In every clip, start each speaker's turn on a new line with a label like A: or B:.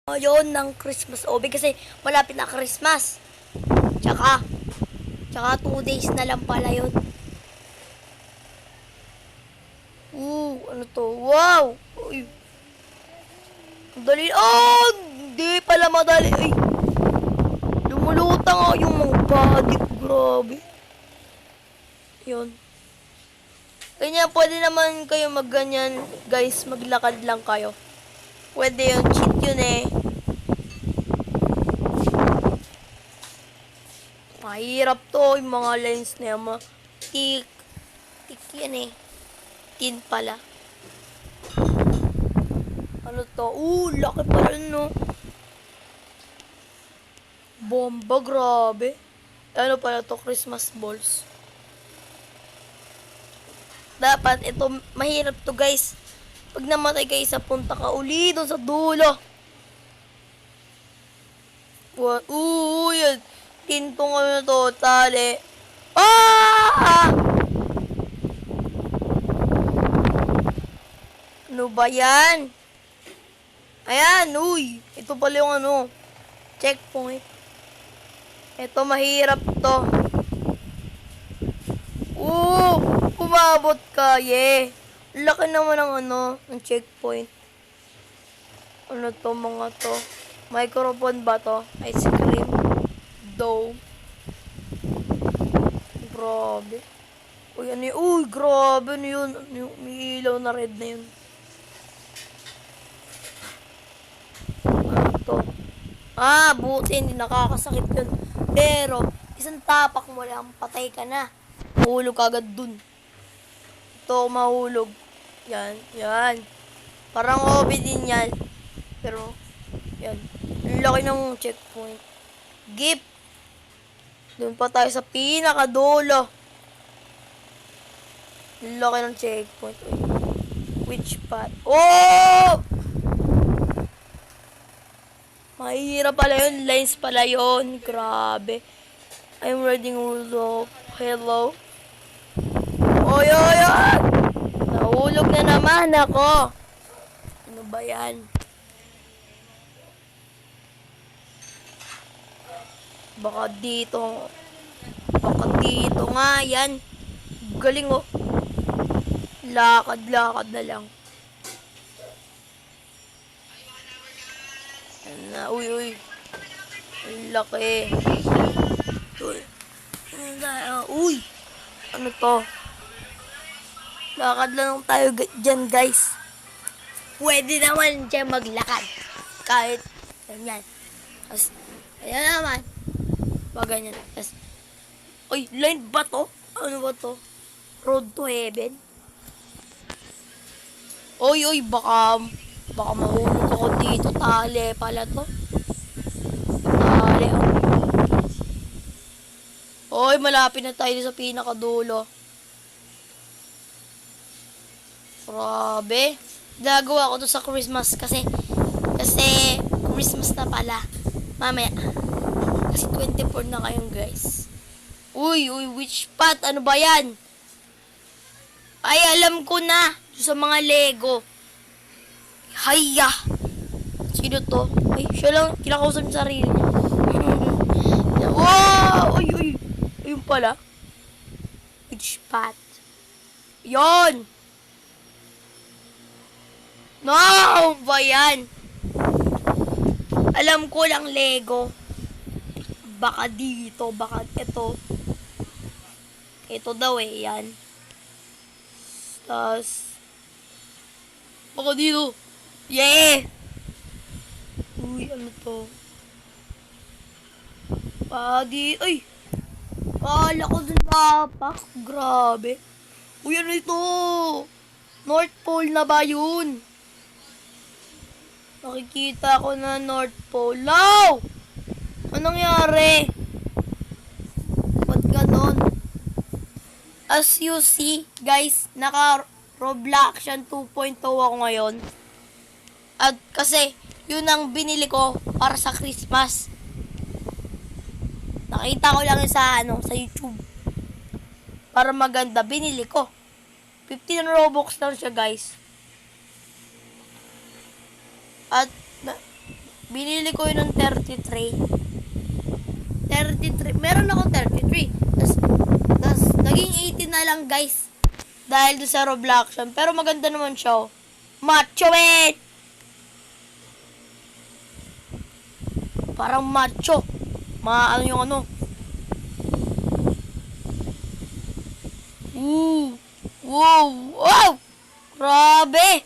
A: Ngayon ng Christmas Obi kasi malapit na Christmas. Tsaka 2 days na lang pala yun. Ano to? Wow! Uy. Dali. Oh! Hindi pala madali. Ay. Lumulutang ako yung mga body. Grabe. Yun. Kanya pwede naman kayo magganyan, guys. Maglakad lang kayo. Pwede yun. Cheat yun eh. Mahirap to. Yung mga lines na yan. Tik yan eh. Tin pala. Ano to? Laki pala no. Bomba, grabe. Ano pala to? Christmas balls. Dapat, ito, mahirap to guys. Pag namatay kayo sa punta ka uli doon sa dulo. Yan. Tintong ano to, tali. Ano ba yan? Ayan, uy. Ito pala yung ano, checkpoint. Ito, mahirap to. Umabot ka, yeah. Laki naman ng ano, ng checkpoint. Ano to, mga to? Microphone ba to? Ice cream. Dough. Grabe. Uy, ano yun? Uy, grabe. Ano yun? May ilaw na red na yun. Ano to? Buti. Hindi nakakasakit yun. Pero, isang tapak mo lang, patay ka na. Mahulog agad dun. Ito, mahulog. Yan. Parang OB din yan. Pero, yan. Laki ng checkpoint. Gift. Doon pa tayo sa pinakadulo. Laki ng checkpoint. Which path? Mahirap pala yun. Lines pala yun. Grabe. I'm reading Rudolph. Hello. Oy! Nahulog na naman ako. Ano ba yan? Baka dito nga. Yan. Galing oh. Lakad na lang. Uy. Ang laki. Uy. Ano to? Lakad lang tayo dyan, guys. Pwede naman dyan maglakad. Kahit ganyan. Tapos, ayan naman. Ganyan. Tapos, line ba to? Ano ba to? Road to heaven? Baka mahulog ako dito. Tali pala to. Tali. Malapit na tayo sa pinakadulo. Grabe. Gagawa ko to sa Christmas kasi Christmas na pala. Mamaya. Kasi 24 na kayong guys. Uy, which path? Ano ba yan? Ay, alam ko na. Sa mga Lego. Hayya. Sino to? Ay, siya lang. Kinakausap yung sarili niya. Wow! Ayun pala. Which path? Yon! No! Ba yan? Alam ko lang Lego. Baka dito. Baka ito. Ito daw eh. Yan. Tapos. Baka dito. Yeah! Uy, ano to? Ay! Kala ko dun mapak. Grabe. Uy, ano ito? North Pole na ba yun? Nakikita ko na North Pole. No! Anong nangyari? Ba't ganon? As you see, guys, naka-Robloxian 2.0 ako ngayon. At kasi, yun ang binili ko para sa Christmas. Nakita ko lang yun sa YouTube. Para maganda, binili ko. 15 Robux lang siya, guys. At Binili ko yun ng 33. 33. Meron ako 33. Tas naging 18 na lang, guys. Dahil doon sa Robloxian. Pero maganda naman siya, oh. Macho, eh! Parang macho. Ano yung ano. Wow! Wow! Grabe!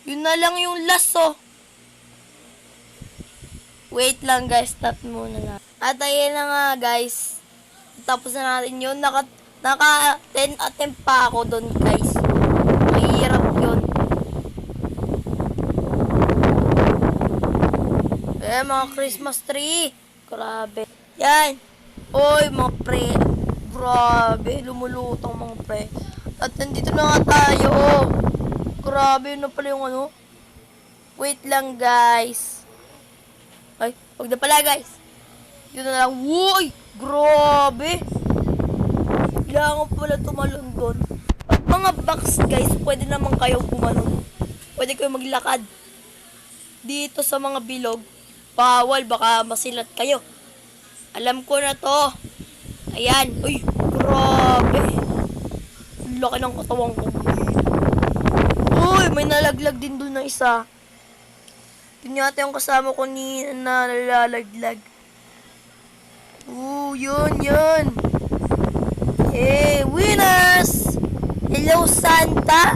A: Yun na lang yung last, oh. Wait lang, guys. Stop muna na. At ayun na nga, guys. Tapos na natin yun. Naka 10 attempt pa ako doon, guys. Mahirap yun. Mga Christmas tree. Grabe. Yan. Oy, mga pre. Grabe. Lumulutang mga pre. At nandito na nga tayo, oh. Grabe, yun na pala yung ano. Wait lang, guys. Ay, wag na pala, guys. Yun na lang. Uy! Grabe! Kailangan pala tumalon doon. Pag mga box, guys, pwede naman kayo gumanon. Pwede kayo maglakad. Dito sa mga bilog. Bawal, baka masilat kayo. Alam ko na to. Ayan. Uy, grabe. Laki ng katawang ko. Uy, may nalaglag din doon na isa. Yun yata yung kasama ko ni na nalalaglag. Yun. Winners! Hello, Santa.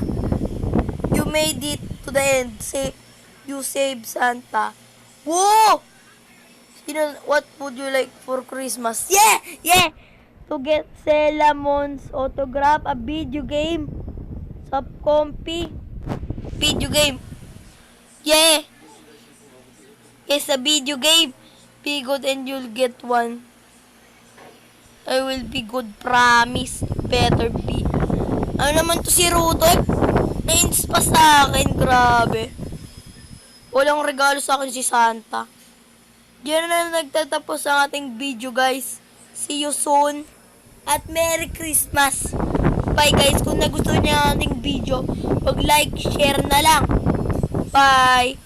A: You made it to the end. You saved Santa. Whoa! What would you like for Christmas? Yeah! To get Selamon's autograph, a video game, sub compy, video game. Yeah! It's a video game. Be good and you'll get one. I will be good, promise. Better be. Ano naman to si Rudolph? Nains pa sa akin, grabe. Walang regalo sa akin si Santa. Diyan na nagtatapos ang ating video, guys. See you soon. At Merry Christmas. Bye, guys. Kung nagustuhan niyo ang ating video, mag-like, share na lang. Bye.